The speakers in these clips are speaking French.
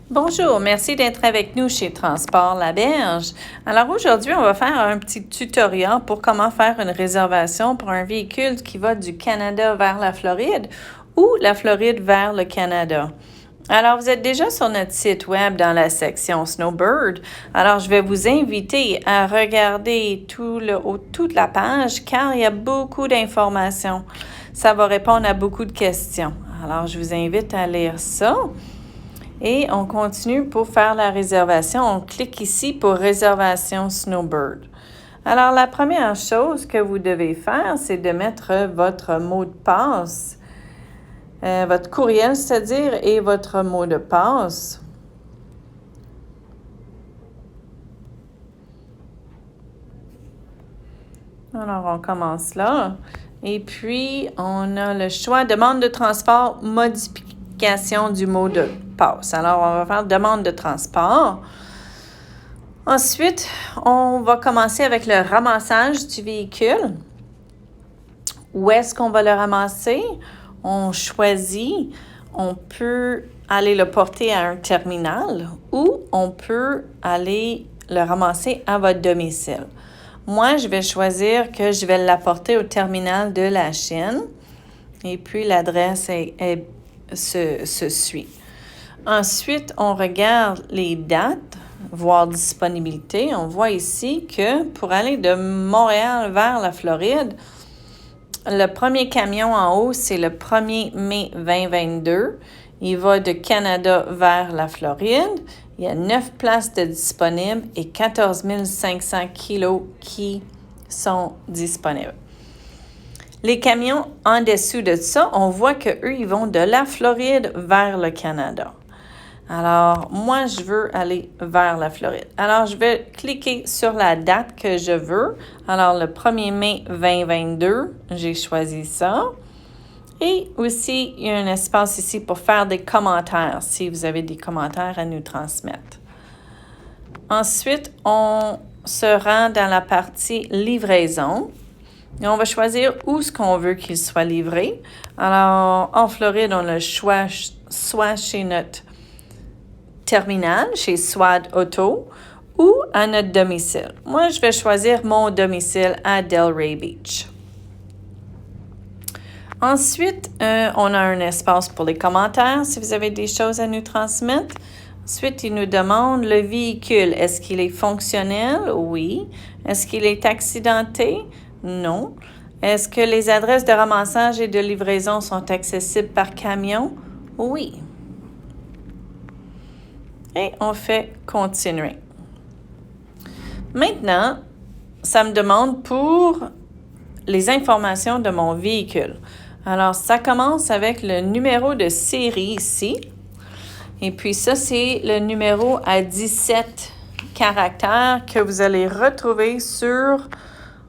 Bonjour, merci d'être avec nous chez Transport Laberge. Alors aujourd'hui, on va faire un petit tutoriel pour comment faire une réservation pour un véhicule qui va du Canada vers la Floride ou la Floride vers le Canada. Alors, vous êtes déjà sur notre site web dans la section Snowbird. Alors, je vais vous inviter à regarder toute la page car il y a beaucoup d'informations. Ça va répondre à beaucoup de questions. Alors, je vous invite à lire ça. Et on continue pour faire la réservation. On clique ici pour réservation Snowbird. Alors, la première chose que vous devez faire, c'est de mettre votre mot de passe, votre courriel, c'est-à-dire, et votre mot de passe. Alors, on commence là. Et puis, on a le choix demande de transport, modification du mot de passe. Alors, on va faire demande de transport. Ensuite, on va commencer avec le ramassage du véhicule. Où est-ce qu'on va le ramasser? On choisit. On peut aller le porter à un terminal ou on peut aller le ramasser à votre domicile. Moi, je vais choisir que je vais l'apporter au terminal de la Chine. Et puis, l'adresse se suit. Ensuite, on regarde les dates, voire disponibilité. On voit ici que pour aller de Montréal vers la Floride, le premier camion en haut, c'est le 1er mai 2022. Il va de Canada vers la Floride. Il y a 9 places de disponibles et 14 500 kilos qui sont disponibles. Les camions en dessous de ça, on voit qu'eux, ils vont de la Floride vers le Canada. Alors, moi, je veux aller vers la Floride. Alors, je vais cliquer sur la date que je veux. Alors, le 1er mai 2022, j'ai choisi ça. Et aussi, il y a un espace ici pour faire des commentaires, si vous avez des commentaires à nous transmettre. Ensuite, on se rend dans la partie livraison. Et on va choisir où est-ce qu'on veut qu'il soit livré. Alors, en Floride, on a le choix soit chez notre terminal, chez Swad Auto, ou à notre domicile. Moi, je vais choisir mon domicile à Delray Beach. Ensuite, on a un espace pour les commentaires, si vous avez des choses à nous transmettre. Ensuite, il nous demande le véhicule. Est-ce qu'il est fonctionnel? Oui. Est-ce qu'il est accidenté? Non. Est-ce que les adresses de ramassage et de livraison sont accessibles par camion? Oui. Et on fait continuer. Maintenant, ça me demande pour les informations de mon véhicule. Alors, ça commence avec le numéro de série ici. Et puis ça, c'est le numéro à 17 caractères que vous allez retrouver sur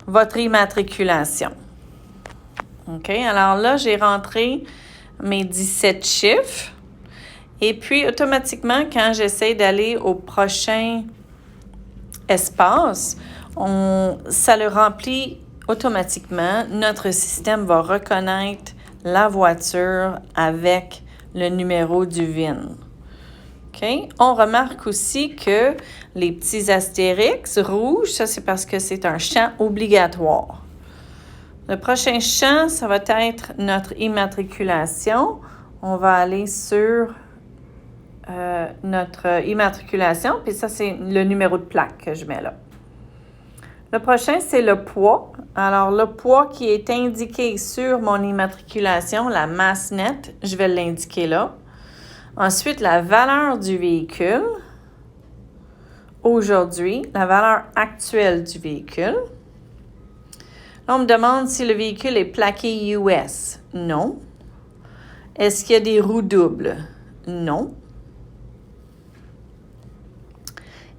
votre immatriculation. OK? Alors là, j'ai rentré mes 17 chiffres. Et puis, automatiquement, quand j'essaie d'aller au prochain espace, ça le remplit automatiquement. Notre système va reconnaître la voiture avec le numéro du VIN. OK? On remarque aussi que les petits astérix rouges, ça c'est parce que c'est un champ obligatoire. Le prochain champ, ça va être notre immatriculation. On va aller sur notre immatriculation, puis ça, c'est le numéro de plaque que je mets là. Le prochain, c'est le poids. Alors, le poids qui est indiqué sur mon immatriculation, la masse nette, je vais l'indiquer là. Ensuite, la valeur du véhicule. Aujourd'hui, la valeur actuelle du véhicule. Là, on me demande si le véhicule est plaqué US. Non. Est-ce qu'il y a des roues doubles? Non.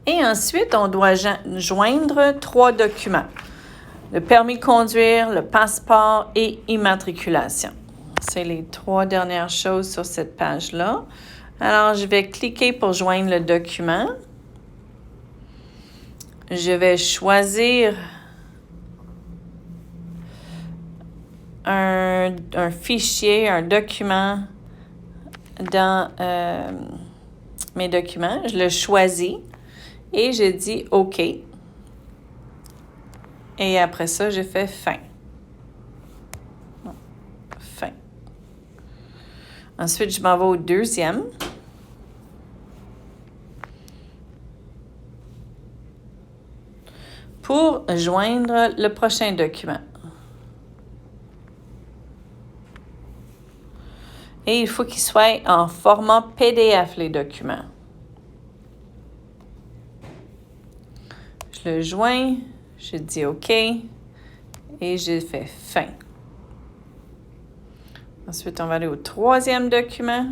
Et ensuite, on doit joindre 3 documents. Le permis de conduire, le passeport et immatriculation. C'est les 3 dernières choses sur cette page-là. Alors, je vais cliquer pour joindre le document. Je vais choisir un fichier, un document dans mes documents, je le choisis et je dis OK. Et après ça, je fais fin. Fin. Ensuite, je m'en vais au deuxième. Pour joindre le prochain document. Et il faut qu'il soit en format PDF, les documents. Je le joins, je dis OK et je fais fin. Ensuite, on va aller au troisième document.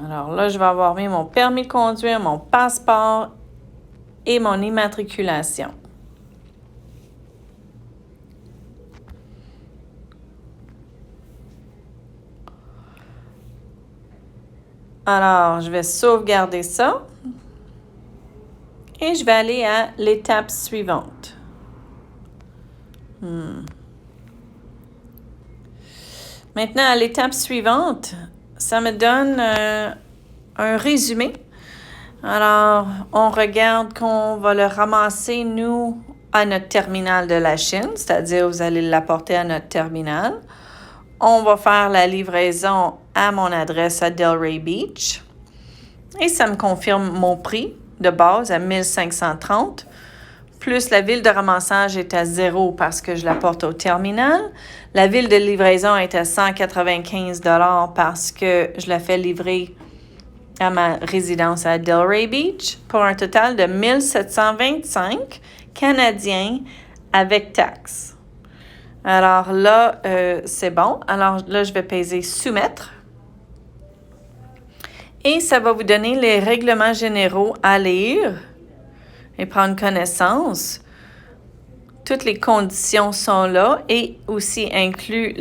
Alors là, je vais avoir mis mon permis de conduire, mon passeport et mon immatriculation. Alors, je vais sauvegarder ça et je vais aller à l'étape suivante. Maintenant, à l'étape suivante, ça me donne un résumé. Alors, on regarde qu'on va le ramasser, nous, à notre terminal de la Chine, c'est-à-dire vous allez l'apporter à notre terminal. On va faire la livraison à mon adresse à Delray Beach. Et ça me confirme mon prix de base à 1530. Plus la ville de ramassage est à 0 parce que je l'apporte au terminal. La ville de livraison est à 195 $ parce que je la fais livrer à ma résidence à Delray Beach pour un total de 1725 canadiens avec taxes. Alors là, c'est bon. Alors là, je vais peser soumettre. Et ça va vous donner les règlements généraux à lire et prendre connaissance. Toutes les conditions sont là et aussi inclus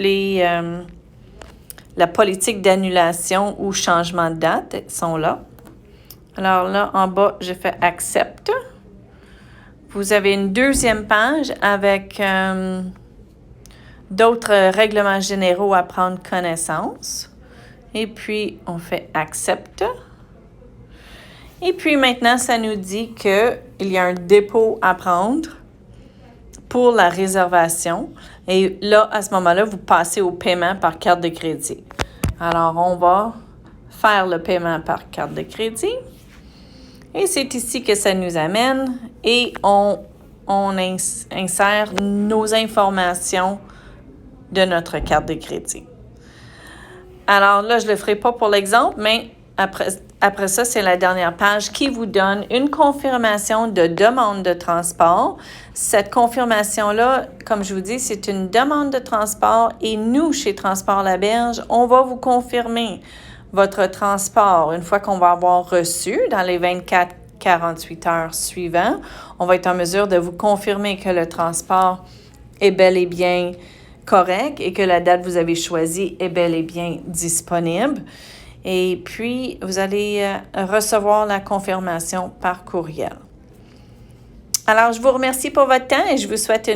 la politique d'annulation ou changement de date sont là. Alors là, en bas, je fais « Accepte ». Vous avez une deuxième page avec d'autres règlements généraux à prendre connaissance. Et puis, on fait « Accepte ». Et puis maintenant, ça nous dit qu'il y a un dépôt à prendre pour la réservation. Et là, à ce moment-là, vous passez au paiement par carte de crédit. Alors, on va faire le paiement par carte de crédit. Et c'est ici que ça nous amène et on insère nos informations de notre carte de crédit. Alors là, je ne le ferai pas pour l'exemple, mais après ça, c'est la dernière page qui vous donne une confirmation de demande de transport. Cette confirmation-là, comme je vous dis, c'est une demande de transport et nous, chez Transport La Berge, on va vous confirmer votre transport. Une fois qu'on va avoir reçu dans les 24-48 heures suivantes, on va être en mesure de vous confirmer que le transport est bel et bien correct et que la date que vous avez choisie est bel et bien disponible. Et puis, vous allez recevoir la confirmation par courriel. Alors, je vous remercie pour votre temps et je vous souhaite une